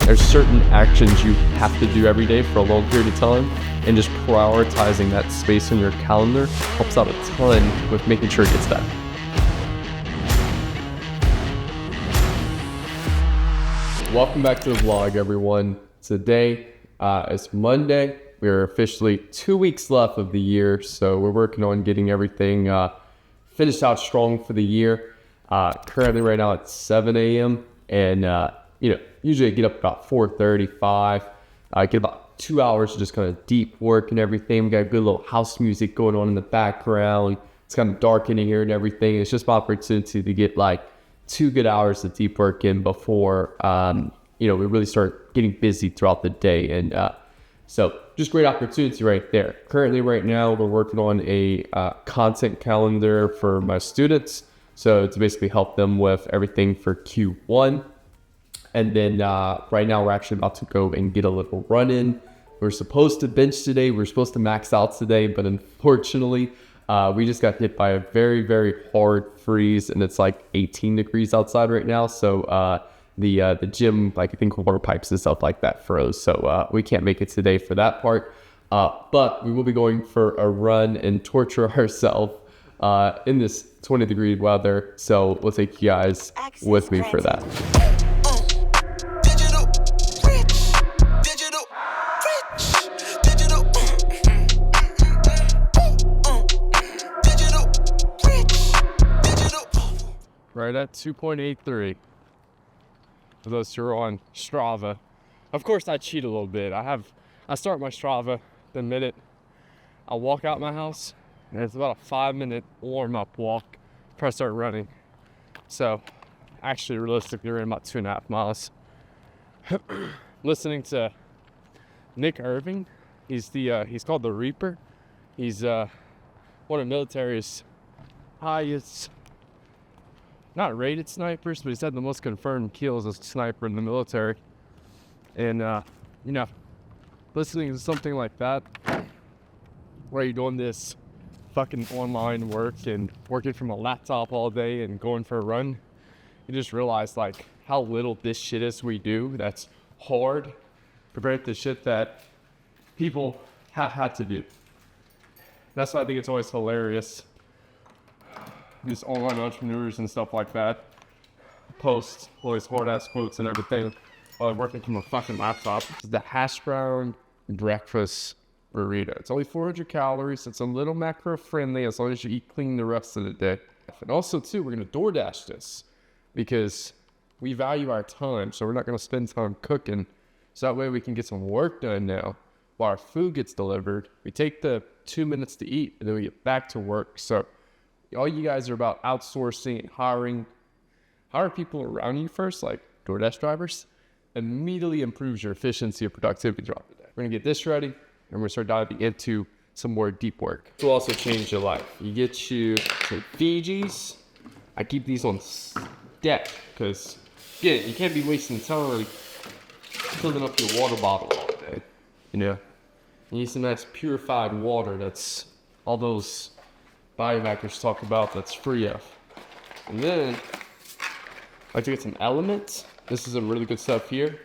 There's certain actions you have to do every day for a long period of time, and just prioritizing that space on your calendar helps out a ton with making sure it gets done. Welcome back to the vlog, everyone. Today is Monday. We're officially 2 weeks left of the year, so we're working on getting everything finished out strong for the year. Currently right now it's 7 a.m. and usually I get up about 4:35. I get about 2 hours of just kind of deep work and everything. We got good little house music going on in the background. It's kind of dark in here and everything. It's just my opportunity to get like 2 good hours of deep work in before we really start getting busy throughout the day. And so just great opportunity right there. Currently right now we're working on a content calendar for my students, so to basically help them with everything for Q1. And then right now we're actually about to go and get a little run in. We're supposed to bench today. We're supposed to max out today, but unfortunately we just got hit by a very, very hard freeze, and it's like 18 degrees outside right now. So the gym, like I think water pipes and stuff like that froze. So we can't make it today for that part. But we will be going for a run and torture ourselves in this 20-degree weather. So we'll take you guys with me for that. Right at 2.83. For those who are on Strava. Of course I cheat a little bit. I start my Strava the minute I walk out my house, and it's about a 5-minute warm-up walk before I start running. So actually realistically we're in about 2.5 miles. Listening to Nick Irving. He's called the Reaper. He's one of the military's highest, not rated snipers, but he's had the most confirmed kills as a sniper in the military. And listening to something like that, where you're doing this fucking online work and working from a laptop all day and going for a run, you just realize like how little this shit is we do that's hard compared to shit that people have had to do. That's why I think it's always hilarious. These online entrepreneurs and stuff like that post all these hard-ass quotes and everything while working from a fucking laptop. This is the hash brown breakfast burrito. It's only 400 calories. It's a little macro-friendly as long as you eat clean the rest of the day. And also, too, we're going to DoorDash this because we value our time, so we're not going to spend time cooking. So that way we can get some work done now while our food gets delivered. We take the 2 minutes to eat, and then we get back to work. So all you guys are about outsourcing, hire people around you first, like DoorDash drivers, immediately improves your efficiency and productivity throughout the day. We're gonna get this ready, and we're gonna start diving into some more deep work. This will also change your life. You get you some Fijis. I keep these on deck because, again, you can't be wasting time filling up your water bottle all day. You need some nice purified water that's all those biohackers talk about that's free of. And then I like to get some elements. This is some really good stuff here.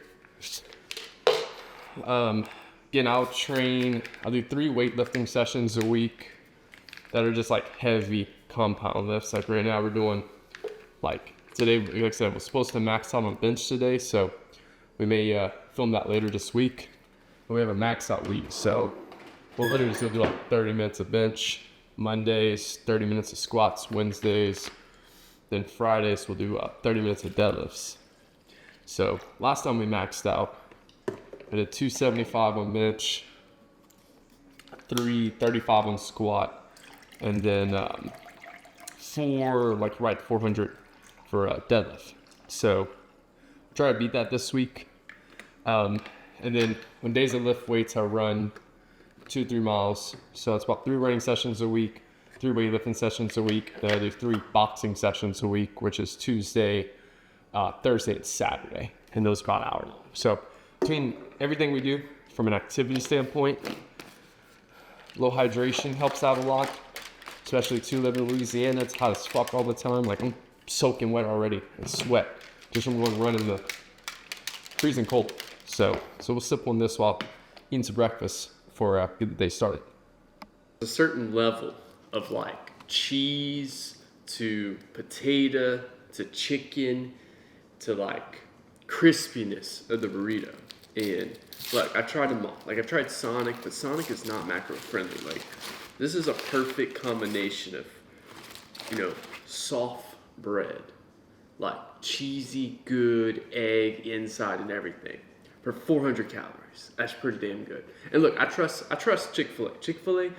Again, I'll do 3 weightlifting sessions a week that are just like heavy compound lifts. Like right now we're doing, like today, like I said, I was supposed to max out on bench today, so we may film that later this week. But we have a max out week, so we'll literally just do like 30 minutes of bench. Mondays, 30 minutes of squats. Wednesdays, then Fridays we'll do 30 minutes of deadlifts. So last time we maxed out, I did 275 on bench, 335 on squat, and then 400 for deadlift. So try to beat that this week. And then when days I lift weights, I run 2-3 miles. So it's about 3 running sessions a week, 3 weightlifting sessions a week. Then I do 3 boxing sessions a week, which is Tuesday, Thursday, and Saturday. And those about an hour long. So between everything we do from an activity standpoint, low hydration helps out a lot, especially to live in Louisiana. It's hot as fuck all the time. Like I'm soaking wet already and sweat just from going running the freezing cold. So we'll sip on this while eating some breakfast before get the day started. A certain level of like cheese to potato to chicken to like crispiness of the burrito. And look, I tried them all. Like I've tried Sonic, but Sonic is not macro friendly. Like this is a perfect combination of, soft bread, like cheesy, good egg inside and everything for 400 calories. That's pretty damn good. And look, I trust Chick-fil-A.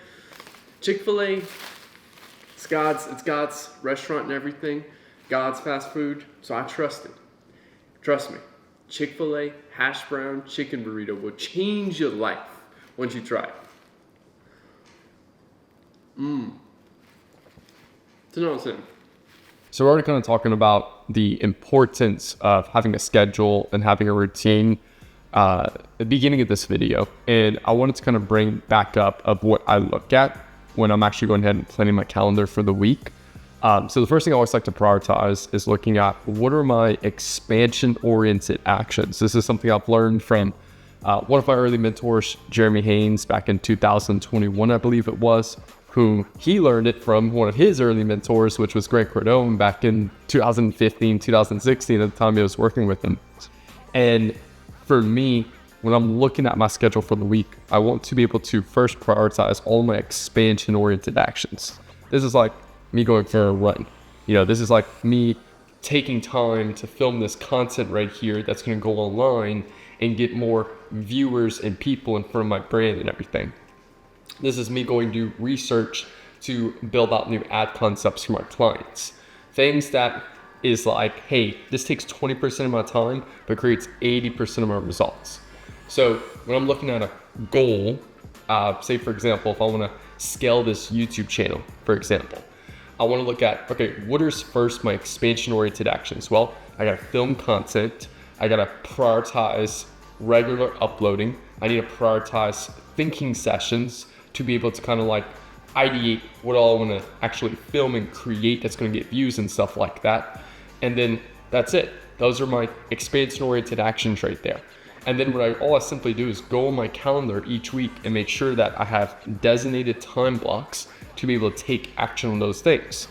Chick-fil-A, it's God's restaurant and everything, God's fast food, so I trust it. Trust me, Chick-fil-A hash brown chicken burrito will change your life once you try it. So no, listen. So we're already kind of talking about the importance of having a schedule and having a routine at the beginning of this video. And I wanted to kind of bring back up of what I look at when I'm actually going ahead and planning my calendar for the week. So the first thing I always like to prioritize is looking at what are my expansion-oriented actions. This is something I've learned from one of my early mentors, Jeremy Haynes, back in 2021, I believe it was, who he learned it from one of his early mentors, which was Greg Cardone back in 2015, 2016, at the time he was working with him. And for me, when I'm looking at my schedule for the week, I want to be able to first prioritize all my expansion-oriented actions. This is like me going for a run. This is like me taking time to film this content right here that's going to go online and get more viewers and people in front of my brand and everything. This is me going to do research to build out new ad concepts for my clients. Things that is like, hey, this takes 20% of my time, but creates 80% of my results. So when I'm looking at a goal, say for example, if I want to scale this YouTube channel, for example, I want to look at, okay, what are first my expansion-oriented actions? Well, I got to film content. I got to prioritize regular uploading. I need to prioritize thinking sessions to be able to kind of like ideate what all I want to actually film and create that's going to get views and stuff like that. And then that's it. Those are my expansion-oriented actions right there. And then all I simply do is go on my calendar each week and make sure that I have designated time blocks to be able to take action on those things.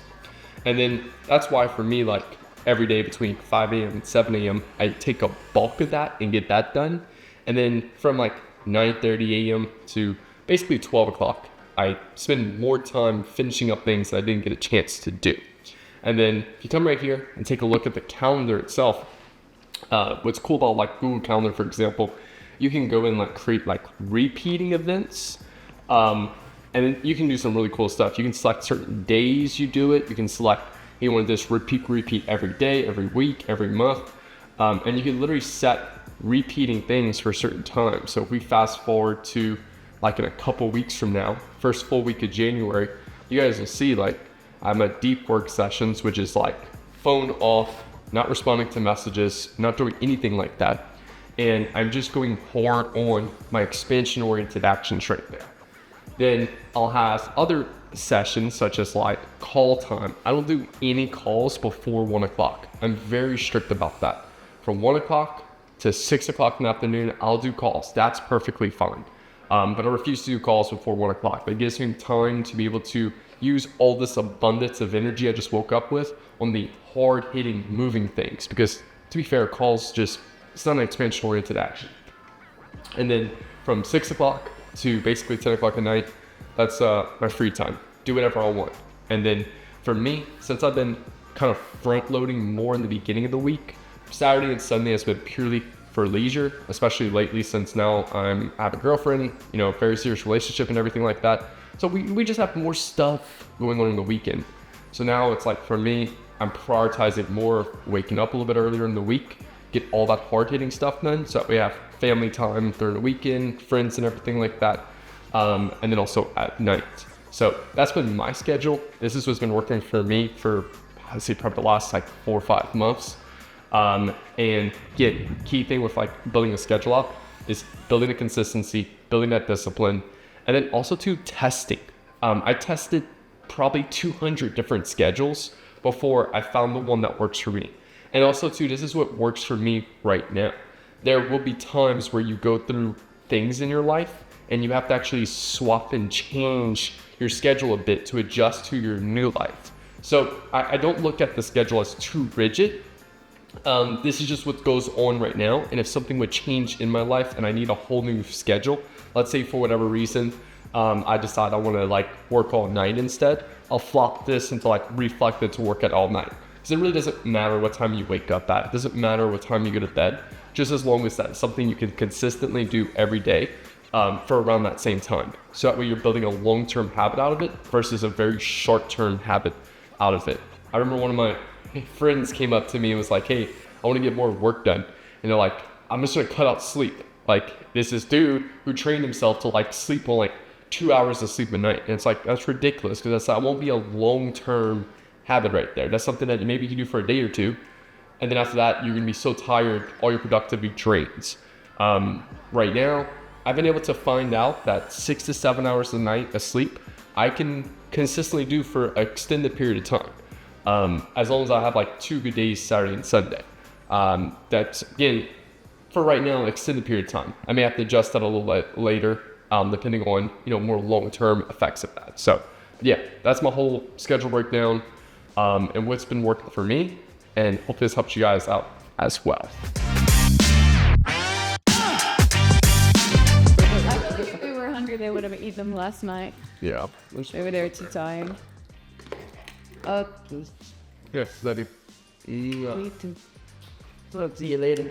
And then that's why for me, like every day between 5 a.m. and 7 a.m., I take a bulk of that and get that done. And then from like 9:30 a.m. to basically 12 o'clock, I spend more time finishing up things that I didn't get a chance to do. And then if you come right here and take a look at the calendar itself, what's cool about like Google Calendar, for example, you can go and like create like repeating events. And then you can do some really cool stuff. You can select certain days you do it. You can select, you want to just repeat every day, every week, every month. And you can literally set repeating things for a certain time. So if we fast forward to like in a couple weeks from now, first full week of January, you guys will see like I'm at deep work sessions, which is like phone off, not responding to messages, not doing anything like that. And I'm just going hard on my expansion-oriented actions right there. Then I'll have other sessions such as like call time. I don't do any calls before 1 o'clock. I'm very strict about that. From 1 o'clock to 6 o'clock in the afternoon, I'll do calls. That's perfectly fine. But I refuse to do calls before 1 o'clock. That gives me time to be able to use all this abundance of energy I just woke up with on the hard hitting moving things. Because to be fair, calls it's not an expansion oriented action. And then from 6 o'clock to basically 10 o'clock at night, that's my free time. Do whatever I want. And then for me, since I've been kind of front loading more in the beginning of the week, Saturday and Sunday has been purely for leisure, especially lately since now I have a girlfriend, very serious relationship and everything like that. So we just have more stuff going on in the weekend. So now it's like for me, I'm prioritizing more waking up a little bit earlier in the week, get all that hard hitting stuff done so that we have family time during the weekend, friends and everything like that. And then also at night. So that's been my schedule. This is what's been working for me for, I'd say probably the last like 4 or 5 months. And key thing with like building a schedule up is building a consistency, building that discipline, and then also to testing. I tested probably 200 different schedules before I found the one that works for me. And also too, this is what works for me right now. there will be times where you go through things in your life and you have to actually swap and change your schedule a bit to adjust to your new life. So I don't look at the schedule as too rigid. This is just what goes on right now. And if something would change in my life and I need a whole new schedule, let's say for whatever reason, I decide I want to like work all night instead, I'll flop this into like reflect it to work at all night. Because it really doesn't matter what time you wake up at. It doesn't matter what time you go to bed, just as long as that's something you can consistently do every day for around that same time. So that way you're building a long-term habit out of it versus a very short-term habit out of it. I remember one of my friends came up to me and was like, hey, I want to get more work done. And they're like, I'm just going to cut out sleep. Like, this is dude who trained himself to like sleep on like 2 hours of sleep a night. And it's like, that's ridiculous, because that won't be a long-term habit right there. That's something that maybe you can do for a day or two. And then after that, you're going to be so tired, all your productivity drains. Right now, I've been able to find out that 6 to 7 hours a night of sleep, I can consistently do for an extended period of time. As long as I have like 2 good days, Saturday and Sunday. That's, again, for right now, an extended period of time. I may have to adjust that a little bit later, depending on, more long-term effects of that. So yeah, that's my whole schedule breakdown, and what's been working for me, and hope this helps you guys out as well. If they were hungry, they would have eaten them last night. Yeah. Maybe they were too tired. Okay. Yes, Daddy. Me too. So see you later.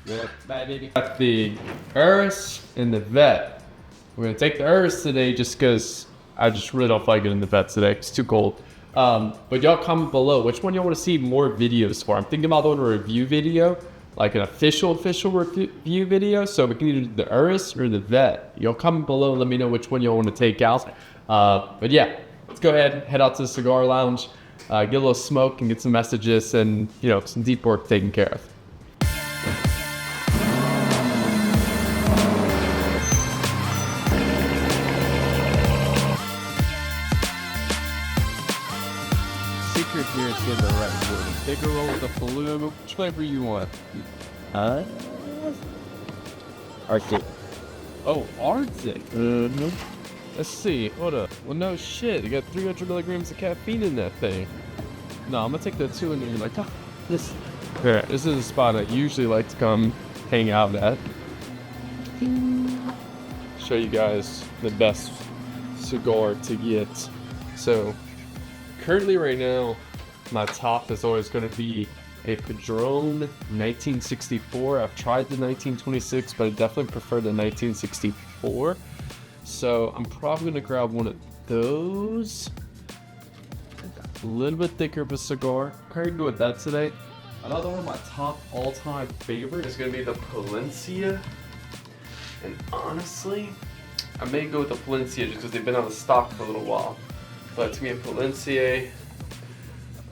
Yeah. Bye, baby. Got the Urus and the vet. We're gonna take the Urus today just because I just really don't feel like getting the vet today. It's too cold. But y'all comment below which one y'all want to see more videos for. I'm thinking about doing a review video, like an official review video. So we can either do the Urus or the vet. Y'all comment below and let me know which one y'all want to take out. But yeah, let's go ahead, head out to the cigar lounge, get a little smoke and get some messages and some deep work taken care of. Secret here is getting the right wood. Bigger roll with the blue. Which flavor you want? Arctic. Oh, Arctic. Mm-hmm. Let's see. Hold up. Well, no shit. You got 300 milligrams of caffeine in that thing. No, I'm gonna take that too, and you're like, this. Here, this is a spot I usually like to come hang out at. Show you guys the best cigar to get. So, currently right now, my top is always going to be a Padron 1964. I've tried the 1926, but I definitely prefer the 1964. So I'm probably going to grab one of those. A little bit thicker of a cigar. Probably go with that today. Another one of my top all-time favorite is going to be the Palencia. And honestly, I may go with the Palencia just because they've been out of stock for a little while. But to me, a Palencia,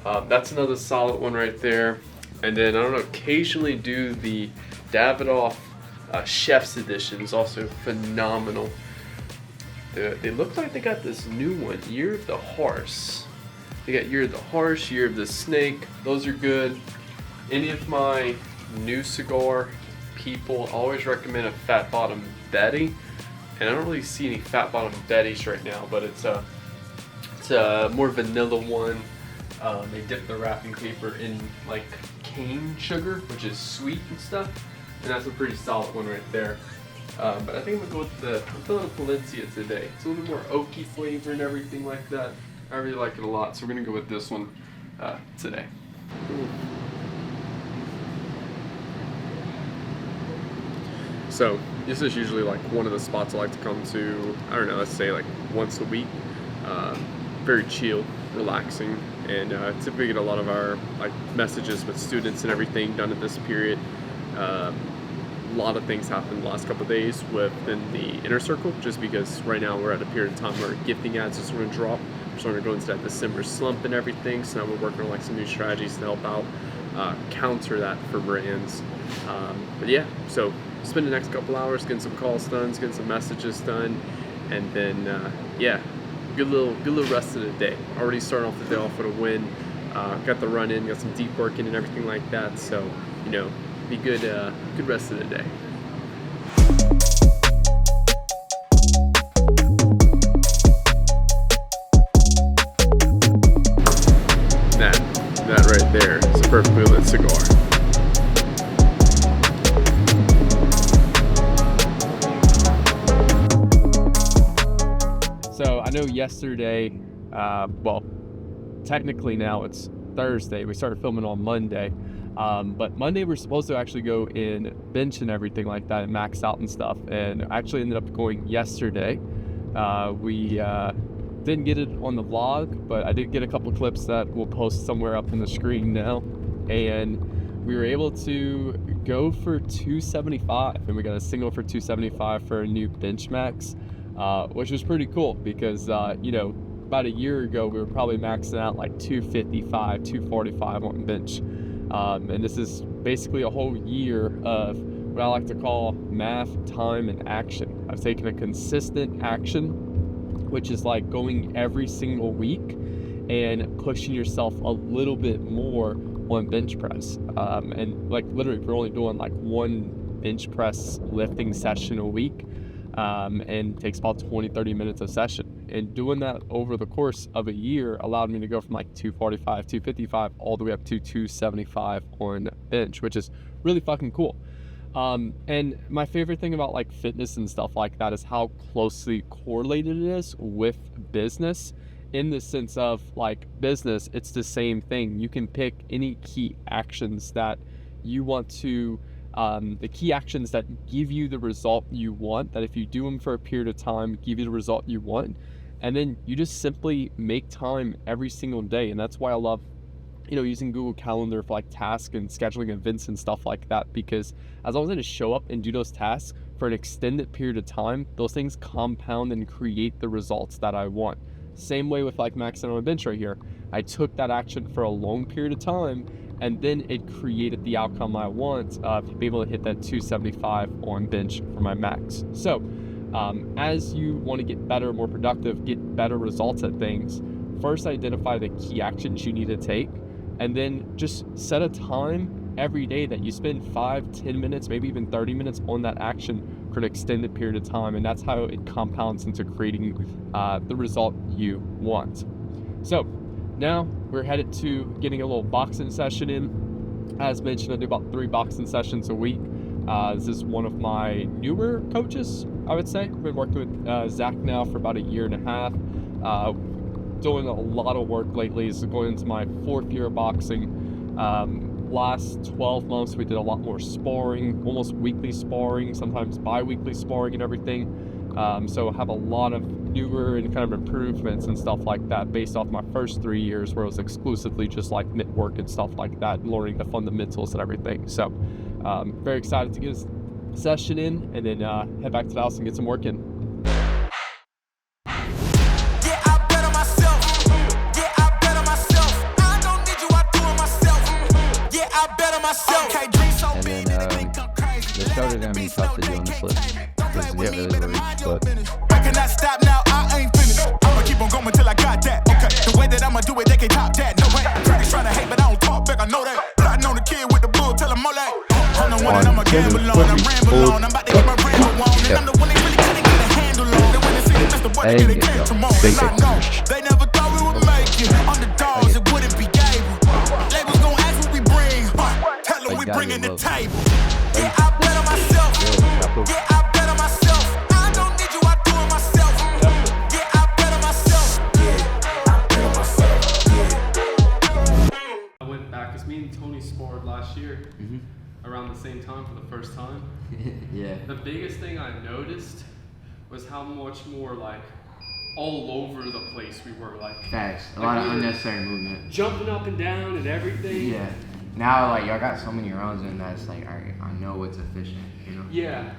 that's another solid one right there. And then I don't know, occasionally do the Davidoff Chef's Edition is also phenomenal. They look like they got this new one, Year of the Horse. They got Year of the Horse, Year of the Snake. Those are good. Any of my new cigar people always recommend a Fat Bottom Betty. And I don't really see any Fat Bottom Betties right now, but it's a more vanilla one. They dip the wrapping paper in like cane sugar, which is sweet and stuff, and that's a pretty solid one right there. But I think I'm gonna go with I'm feeling a Palencia today. It's a little bit more oaky flavor and everything like that. I really like it a lot, so we're gonna go with this one today. So this is usually like one of the spots I like to come to, I don't know, let's say like once a week. Very chill, relaxing, and typically get a lot of our like messages with students and everything done at this period. A lot of things happened the last couple of days within the inner circle, just because right now we're at a period of time where gifting ads are starting to drop. We're starting to go into that December slump and everything, so now we're working on like some new strategies to help out counter that for brands. But yeah, so spend the next couple hours getting some calls done, getting some messages done, and then yeah, good little rest of the day. Already starting off the day off with a win. Got the run in, got some deep work in and everything like that. So be good rest of the day. That right there is a perfectly lit cigar. So I know yesterday, well, technically now it's Thursday. We started filming on Monday. But Monday we're supposed to actually go in bench and everything like that and max out and stuff. And I actually ended up going yesterday. We didn't get it on the vlog, but I did get a couple clips that we'll post somewhere up on the screen now. And we were able to go for 275, and we got a single for 275 for a new bench max, which was pretty cool because, you know, about a year ago, we were probably maxing out like 255, 245 on bench. And this is basically a whole year of what I like to call math, time, and action. I've taken a consistent action, which is like going every single week and pushing yourself a little bit more on bench press. And like literally we're only doing like one bench press lifting session a week, and takes about 20-30 minutes a session. And doing that over the course of a year allowed me to go from like 245, 255 all the way up to 275 on bench, which is really fucking cool. And my favorite thing about like fitness and stuff like that is how closely correlated it is with business, in the sense of like business, it's the same thing. You can pick any key actions that you want to, the key actions that give you the result you want, that if you do them for a period of time, give you the result you want. And then you just simply make time every single day. And that's why I love, you know, using Google Calendar for like tasks and scheduling events and stuff like that, because as long as I just show up and do those tasks for an extended period of time, those things compound and create the results that I want. Same way with like maxing on a bench right here. I took that action for a long period of time, and then it created the outcome I want, to be able to hit that 275 on bench for my max. So as you want to get better, more productive, get better results at things, first identify the key actions you need to take, and then just set a time every day that you spend 5-10 minutes, maybe even 30 minutes on that action for an extended period of time. And that's how it compounds into creating the result you want. So now we're headed to getting a little boxing session in. As mentioned, I do about 3 boxing sessions a week. This is one of my newer coaches, I would say. I've been working with Zach now for about a year and a half. Doing a lot of work lately. Is going into my 4th year of boxing. Last 12 months we did a lot more sparring, almost weekly sparring, sometimes bi-weekly sparring and everything. So I have a lot of newer and kind of improvements and stuff like that based off my first 3 years, where it was exclusively just like mitt work and stuff like that, learning the fundamentals and everything. So very excited to get this session in, and then head back to the house and get some work in. The shoulder gonna be tough to do on this lift because you get really reach, but I cannot stop now, I ain't finished. I'ma keep on going till I got that. Okay, the way that I'ma do it, they can't top that. No way. Critics try to hate, but I don't talk back, I know that. Plotting on the kid with the bull, tell him all that. I'm the one that I'ma gamble on, I'm ramble on. I'm about to get my ramble on, and I'm the one they really couldn't get a handle on. They when they see this, the boy they get a tantrum on. And I know they never thought we would make it. Underdogs, it wouldn't be gable. Labels gon' ask what we bring. Tell them we bringing the table. Yeah, I bet on myself. Yeah, I bet on myself. I don't need you, I do it myself. Yeah, I bet on myself. Yeah, I bet on myself. Yeah. I went back because me and Tony sparred last year around the same time for the first time. yeah. The biggest thing I noticed was how much more like all over the place we were. Like Facts. A like lot of we were unnecessary movement. jumping up and down and everything. Yeah. Now, like, y'all got so many rounds in that it's like, alright, I know what's efficient, you know? Yeah.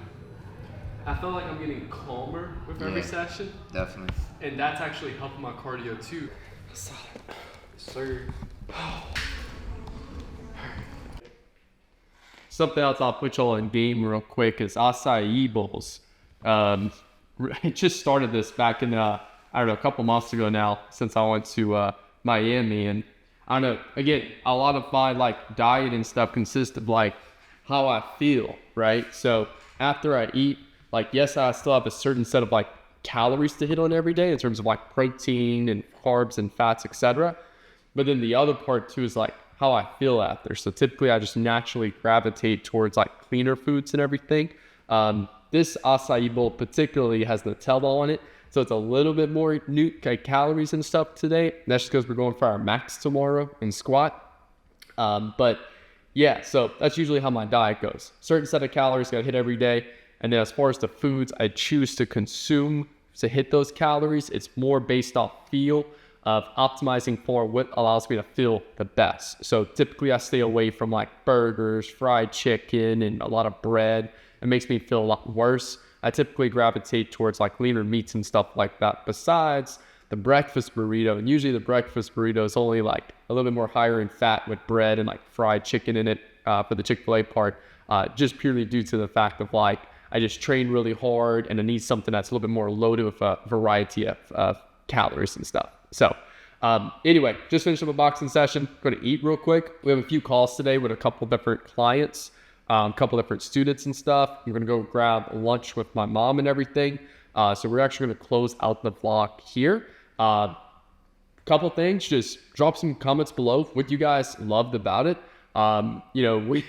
I feel like I'm getting calmer with every session. Definitely. And that's actually helping my cardio too. Sir. Something else I'll put y'all in game real quick is acai bowls. I just started this back in, I don't know, a couple months ago now, since I went to Miami. And I don't know, again, a lot of my like diet and stuff consists of like how I feel, right? So after I eat, like, yes, I still have a certain set of like calories to hit on every day in terms of like protein and carbs and fats, etc. But then the other part too is like how I feel after. So typically I just naturally gravitate towards like cleaner foods and everything. This acai bowl particularly has Nutella on it, so it's a little bit more calories and stuff today. That's just because we're going for our max tomorrow in squat. But yeah, so that's usually how my diet goes. Certain set of calories got hit every day. And then as far as the foods I choose to consume to hit those calories, it's more based off feel of optimizing for what allows me to feel the best. So typically I stay away from like burgers, fried chicken, and a lot of bread. It makes me feel a lot worse. I typically gravitate towards like leaner meats and stuff like that, besides the breakfast burrito. And usually the breakfast burrito is only like a little bit more higher in fat with bread and like fried chicken in it for the Chick-fil-A part, just purely due to the fact of like, I just train really hard and I need something that's a little bit more loaded with a variety of calories and stuff. So anyway, just finished up a boxing session. Going to eat real quick. We have a few calls today with a couple different clients, a couple different students and stuff. I'm going to go grab lunch with my mom and everything. So we're actually going to close out the vlog here. Couple things, just drop some comments below what you guys loved about it. You know,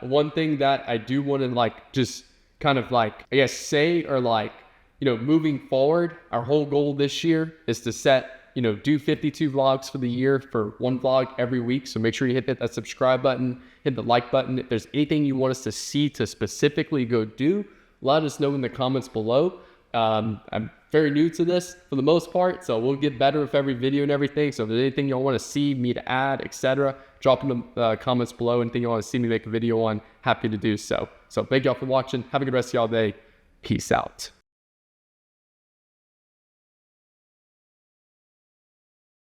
one thing that I do want to like just kind of like, I guess, say, or like, you know, moving forward, our whole goal this year is to set, you know, do 52 vlogs for the year, for one vlog every week. So make sure you hit that subscribe button, hit the like button. If there's anything you want us to see to specifically go do, let us know in the comments below. I'm very new to this for the most part, so we'll get better with every video and everything. So if there's anything y'all want to see me to add, etc., drop in the comments below. Anything you want to see me make a video on, happy to do so. So thank y'all for watching. Have a good rest of y'all day. Peace out.